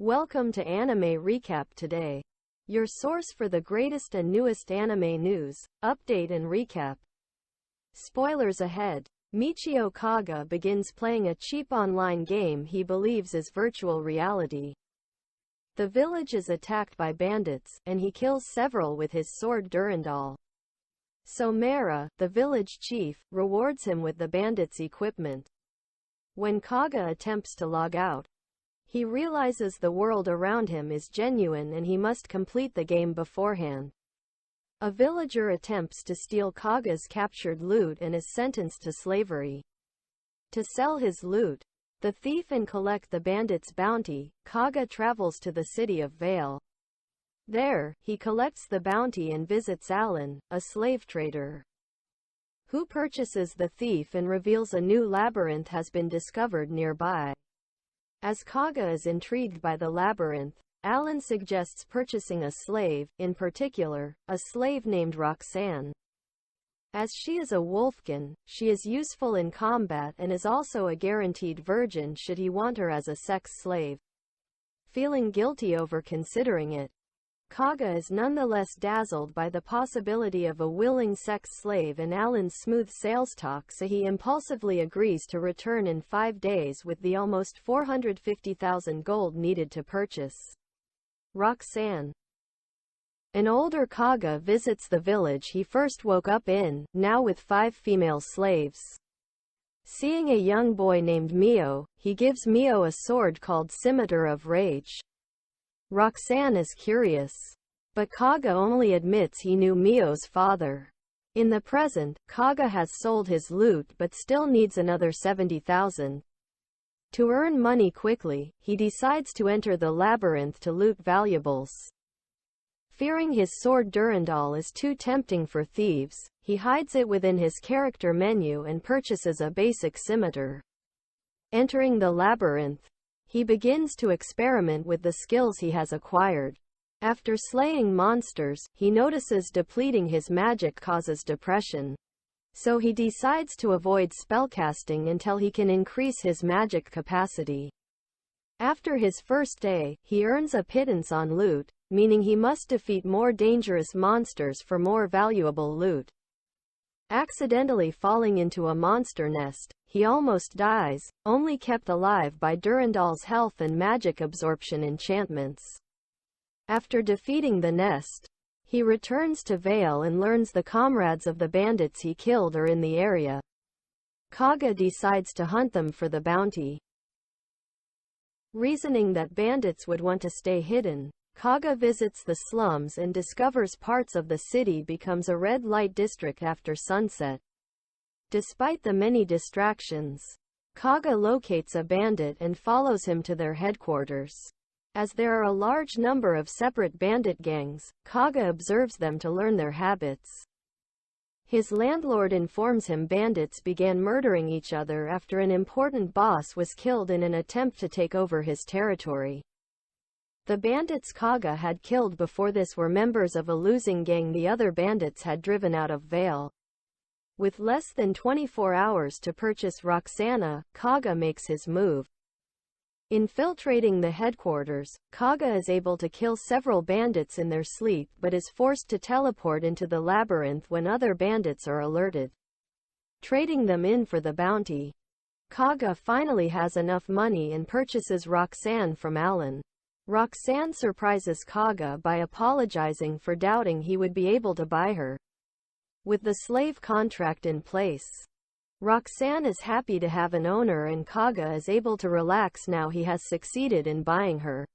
Welcome to Anime Recap Today, your source for the greatest and newest anime news, update and recap. Spoilers ahead. Michio Kaga begins playing a cheap online game he believes is virtual reality. The village is attacked by bandits, and he kills several with his sword Durandal. Somera, the village chief, rewards him with the bandits' equipment. When Kaga attempts to log out, he realizes the world around him is genuine and he must complete the game beforehand. A villager attempts to steal Kaga's captured loot and is sentenced to slavery. To sell his loot, the thief and collect the bandits' bounty, Kaga travels to the city of Vale. There, he collects the bounty and visits Alan, a slave trader, who purchases the thief and reveals a new labyrinth has been discovered nearby. As Kaga is intrigued by the labyrinth, Alan suggests purchasing a slave, in particular, a slave named Roxanne. As she is a wolfkin, she is useful in combat and is also a guaranteed virgin should he want her as a sex slave. Feeling guilty over considering it, Kaga is nonetheless dazzled by the possibility of a willing sex slave and Alan's smooth sales talk, so he impulsively agrees to return in 5 days with the almost 450,000 gold needed to purchase Roxanne. An older Kaga visits the village he first woke up in, now with 5 female slaves. Seeing a young boy named Mio, he gives Mio a sword called Scimitar of Rage. Roxanne is curious, but Kaga only admits he knew Mio's father. In the present, Kaga has sold his loot but still needs another 70,000. To earn money quickly, he decides to enter the labyrinth to loot valuables. Fearing his sword Durandal is too tempting for thieves, he hides it within his character menu and purchases a basic scimitar. Entering the labyrinth, he begins to experiment with the skills he has acquired. After slaying monsters, he notices depleting his magic causes depression. So he decides to avoid spellcasting until he can increase his magic capacity. After his first day, he earns a pittance on loot, meaning he must defeat more dangerous monsters for more valuable loot. Accidentally falling into a monster nest, he almost dies, only kept alive by Durandal's health and magic absorption enchantments. After defeating the nest, he returns to Vale and learns the comrades of the bandits he killed are in the area. Kaga decides to hunt them for the bounty. Reasoning that bandits would want to stay hidden, Kaga visits the slums and discovers parts of the city becomes a red light district after sunset. Despite the many distractions, Kaga locates a bandit and follows him to their headquarters. As there are a large number of separate bandit gangs, Kaga observes them to learn their habits. His landlord informs him bandits began murdering each other after an important boss was killed in an attempt to take over his territory. The bandits Kaga had killed before this were members of a losing gang the other bandits had driven out of Vale. With less than 24 hours to purchase Roxana, Kaga makes his move. Infiltrating the headquarters, Kaga is able to kill several bandits in their sleep but is forced to teleport into the labyrinth when other bandits are alerted. Trading them in for the bounty, Kaga finally has enough money and purchases Roxanne from Alan. Roxanne surprises Kaga by apologizing for doubting he would be able to buy her. With the slave contract in place, Roxanne is happy to have an owner and Kaga is able to relax now he has succeeded in buying her.